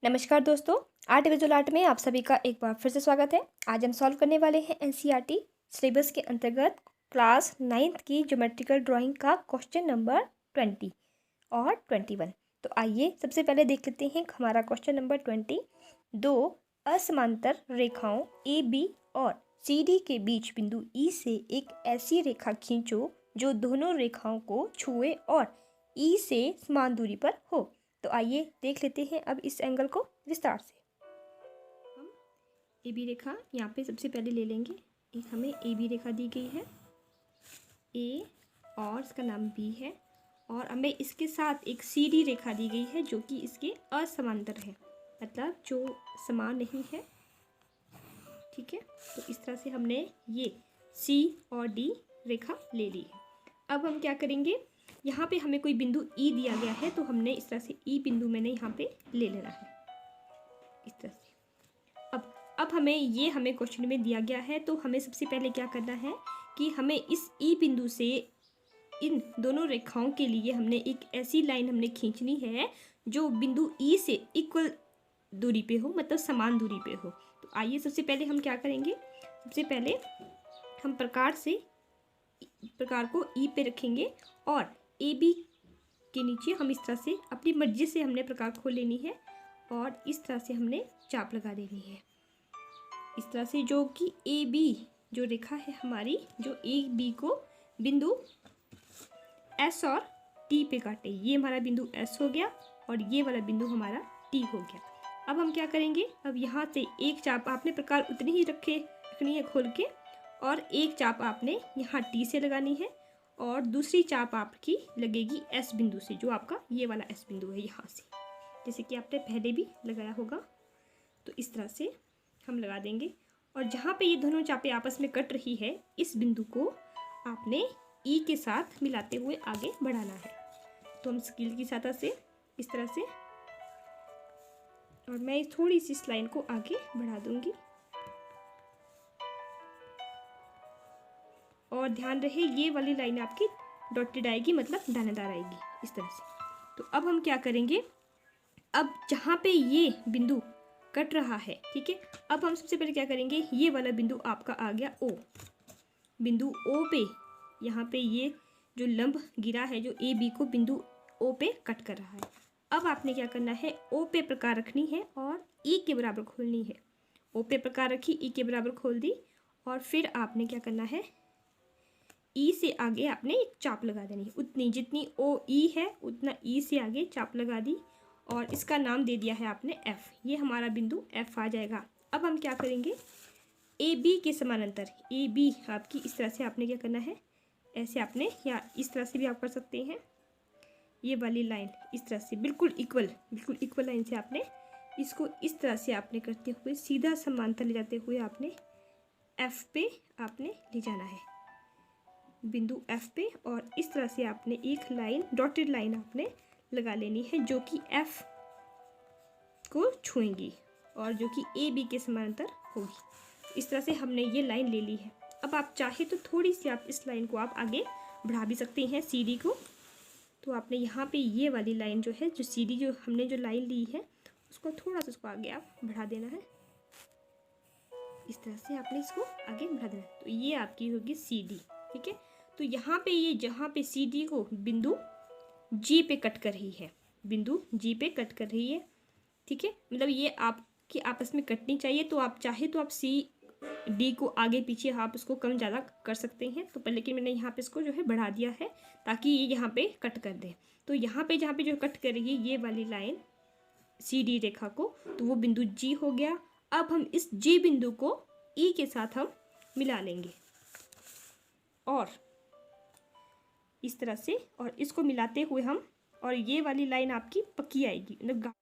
नमस्कार दोस्तों। Art visual art में आप सभी का एक बार फिर से स्वागत है। आज हम सॉल्व करने वाले हैं एनसीईआरटी सिलेबस के अंतर्गत क्लास 9th की ज्योमेट्रिकल ड्राइंग का क्वेश्चन नंबर 20 और 21। तो आइए सबसे पहले देख लेते हैं हमारा क्वेश्चन नंबर 20। दो असमांतर रेखाओं ए बी और सी डी के बीच बिंदु ई से एक ऐसी रेखा खींचो जो दोनों रेखाओं को छुए और ई से समान दूरी पर हो। तो आइए देख लेते हैं अब इस एंगल को विस्तार से। हम ए बी रेखा यहाँ पे सबसे पहले ले लेंगे। एक हमें ए बी रेखा दी गई है, ए और इसका नाम बी है, और हमें इसके साथ एक सी डी रेखा दी गई है जो कि इसके असमांतर है, मतलब जो समान नहीं है। ठीक है, तो इस तरह से हमने ये सी और डी रेखा ले ली है। अब हम क्या करेंगे, यहाँ पे हमें कोई बिंदु ई दिया गया है तो हमने इस तरह से ई बिंदु मैंने यहाँ पे ले लेना है इस तरह से। अब हमें क्वेश्चन में दिया गया है तो हमें सबसे पहले क्या करना है कि हमें इस ई बिंदु से इन दोनों रेखाओं के लिए हमने एक ऐसी लाइन हमने खींचनी है जो बिंदु ई से इक्वल दूरी पे हो, मतलब समान दूरी पे हो। तो आइए सबसे पहले हम क्या करेंगे, सबसे पहले हम प्रकार को ई पे रखेंगे और ए बी के नीचे हम इस तरह से अपनी मर्जी से हमने प्रकार खोल लेनी है और इस तरह से हमने चाप लगा देनी है इस तरह से, जो कि ए बी जो रेखा है हमारी, जो ए बी को बिंदु एस और टी पे काटे। ये हमारा बिंदु एस हो गया और ये वाला बिंदु हमारा टी हो गया। अब हम क्या करेंगे, अब यहाँ से एक चाप आपने प्रकार उतनी ही रखनी है खोल के, और एक चाप आपने यहाँ टी से लगानी है और दूसरी चाप आपकी लगेगी एस बिंदु से, जो आपका ये वाला एस बिंदु है यहाँ से, जैसे कि आपने पहले भी लगाया होगा। तो इस तरह से हम लगा देंगे और जहाँ पे ये दोनों चापें आपस में कट रही है इस बिंदु को आपने ई के साथ मिलाते हुए आगे बढ़ाना है। तो हम स्केल की सहायता से इस तरह से, और मैं थोड़ी सी इस लाइन को आगे बढ़ा दूंगी, और ध्यान रहे ये वाली लाइन आपकी डॉटेड आएगी, मतलब दानेदार आएगी इस तरह से। तो अब हम क्या करेंगे, अब जहाँ पे ये बिंदु कट रहा है, ठीक है, अब हम सबसे पहले क्या करेंगे, ये वाला बिंदु आपका आ गया ओ, बिंदु ओ पे यहाँ पे ये जो लंब गिरा है जो ए बी को बिंदु ओ पे कट कर रहा है। अब आपने क्या करना है, ओ पे प्रकार रखनी है और ई के बराबर खोलनी है। ओ पे प्रकार रखी, ई के बराबर खोल दी, और फिर आपने क्या करना है, ई से आगे आपने एक चाप लगा देनी है, उतनी जितनी ओ ई है उतना ई से आगे चाप लगा दी, और इसका नाम दे दिया है आपने एफ। ये हमारा बिंदु एफ आ जाएगा। अब हम क्या करेंगे, ए बी के समानांतर ए बी आपकी इस तरह से आपने क्या करना है, ऐसे आपने, या इस तरह से भी आप कर सकते हैं, ये वाली लाइन इस तरह से बिल्कुल इक्वल लाइन से आपने इसको इस तरह से आपने करते हुए सीधा समांतर ले जाते हुए आपने एफ पे आपने ले जाना है, बिंदु एफ पे, और इस तरह से आपने एक लाइन डॉटेड लाइन आपने लगा लेनी है जो कि एफ को छुएंगी और जो कि ए बी के समांतर होगी। इस तरह से हमने ये लाइन ले ली है। अब आप चाहे तो थोड़ी सी आप इस लाइन को आप आगे बढ़ा भी सकते हैं, सी डी को। तो आपने यहाँ पे ये वाली लाइन जो है, जो सी डी जो हमने जो लाइन ली है उसको थोड़ा सा उसको आगे आप बढ़ा देना है, इस तरह से आपने इसको आगे बढ़ा देना है। तो ये आपकी होगी सी डी, ठीक है। तो यहाँ पे ये जहाँ पे सी डी को बिंदु जी पे कट कर रही है, बिंदु जी पे कट कर रही है, ठीक है, मतलब ये आपकी आपस में कटनी चाहिए। तो आप चाहे तो आप सी डी को आगे पीछे आप इसको कम ज़्यादा कर सकते हैं, तो लेकिन मैंने यहाँ पे इसको जो है बढ़ा दिया है ताकि ये यहाँ पे कट कर दे। तो यहाँ पे जहाँ पे जो कट करेगी ये वाली लाइन सी डी रेखा को, तो वो बिंदु जी हो गया। अब हम इस जी बिंदु को ई के साथ हम मिला लेंगे और इस तरह से, और इसको मिलाते हुए हम, और ये वाली लाइन आपकी पक्की आएगी, मतलब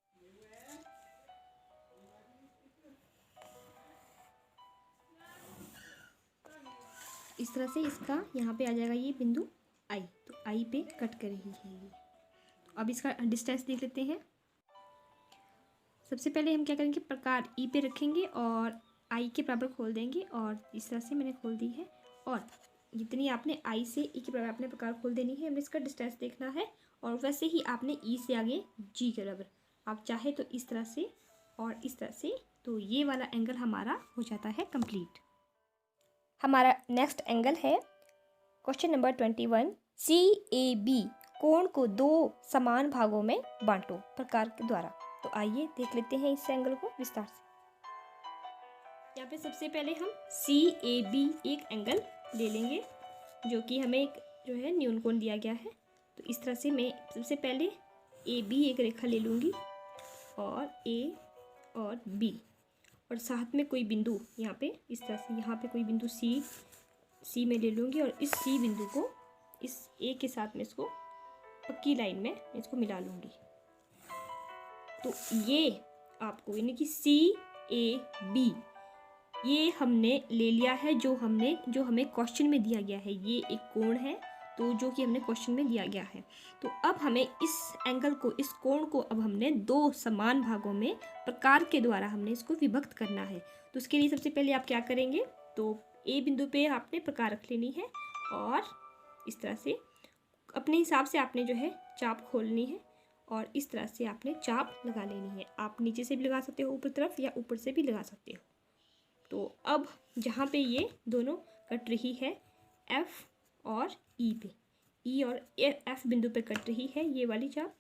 इस तरह से इसका यहाँ पे आ जाएगा ये बिंदु आई। तो आई पे कट कर रही है ये। अब इसका डिस्टेंस देख लेते हैं। सबसे पहले हम क्या करेंगे, प्रकार ई पे रखेंगे और आई के बराबर खोल देंगे, और इस तरह से मैंने खोल दी है, और जितनी आपने आई से ई के बराबर आपने प्रकार खोल देनी है। हमें इसका डिस्टेंस देखना है, और वैसे ही आपने ई से आगे जी के बराबर आप चाहे तो इस तरह से और इस तरह से, तो ये वाला एंगल हमारा हो जाता है कंप्लीट। हमारा नेक्स्ट एंगल है क्वेश्चन नंबर 21, CAB कोण को दो समान भागों में बांटो प्रकार के द्वारा। तो आइए देख लेते हैं इस एंगल को विस्तार से। यहाँ पे सबसे पहले हम CAB एक एंगल ले लेंगे, जो कि हमें एक जो है न्यून कोण दिया गया है। तो इस तरह से मैं सबसे पहले AB एक रेखा ले लूँगी और A और B, और साथ में कोई बिंदु यहाँ पे इस तरह से, यहाँ पे कोई बिंदु C में ले लूँगी और इस C बिंदु को इस A के साथ में इसको पक्की लाइन में इसको मिला लूँगी। तो ये आपको यानी कि CAB ये हमने ले लिया है, जो हमें क्वेश्चन में दिया गया है। ये एक कोण है, तो जो कि हमने क्वेश्चन में दिया गया है। तो अब हमें इस एंगल को, इस कोण को अब हमने दो समान भागों में प्रकार के द्वारा हमने इसको विभक्त करना है। तो उसके लिए सबसे पहले आप क्या करेंगे, तो ए बिंदु पे आपने प्रकार रख लेनी है और इस तरह से अपने हिसाब से आपने जो है चाप खोलनी है और इस तरह से आपने चाप लगा लेनी है। आप नीचे से भी लगा सकते हो ऊपर तरफ, या ऊपर से भी लगा सकते हो। तो अब जहाँ पे ये दोनों कट रही है F और E पे, E और F बिंदु पे कट रही है ये वाली चाप,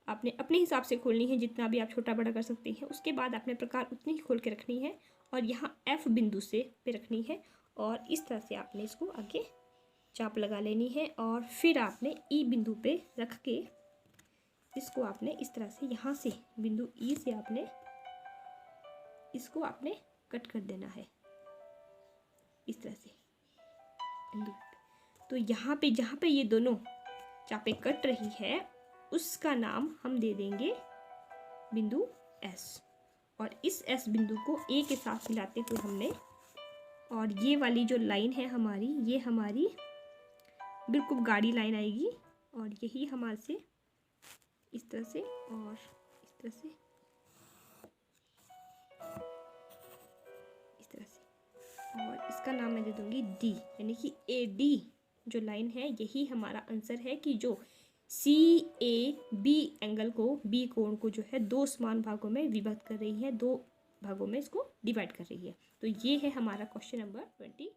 आपने अपने हिसाब से खोलनी है, जितना भी आप छोटा बड़ा कर सकते हैं। उसके बाद आपने प्रकार उतनी ही खोल के रखनी है और यहाँ F बिंदु से पे रखनी है और इस तरह से आपने इसको आगे चाप लगा लेनी है। और फिर आपने E बिंदु पे रख के इसको आपने इस तरह से यहाँ से बिंदु E से आपने इसको आपने कट कर देना है इस तरह से बिंदु। तो यहाँ पे जहाँ पे ये दोनों चापें कट रही है उसका नाम हम दे देंगे बिंदु S, और इस S बिंदु को A के साथ मिलाते हुए हमने, और ये वाली जो लाइन है हमारी, ये हमारी बिल्कुल गाढ़ी लाइन आएगी और यही हमारे से इस तरह से और इस तरह से और इसका नाम मैं दे दूंगी D, यानी कि AD जो लाइन है यही हमारा आंसर है कि जो CAB एंगल को, B कोण को जो है दो समान भागों में विभक्त कर रही है, दो भागों में इसको डिवाइड कर रही है। तो ये है हमारा क्वेश्चन नंबर 21।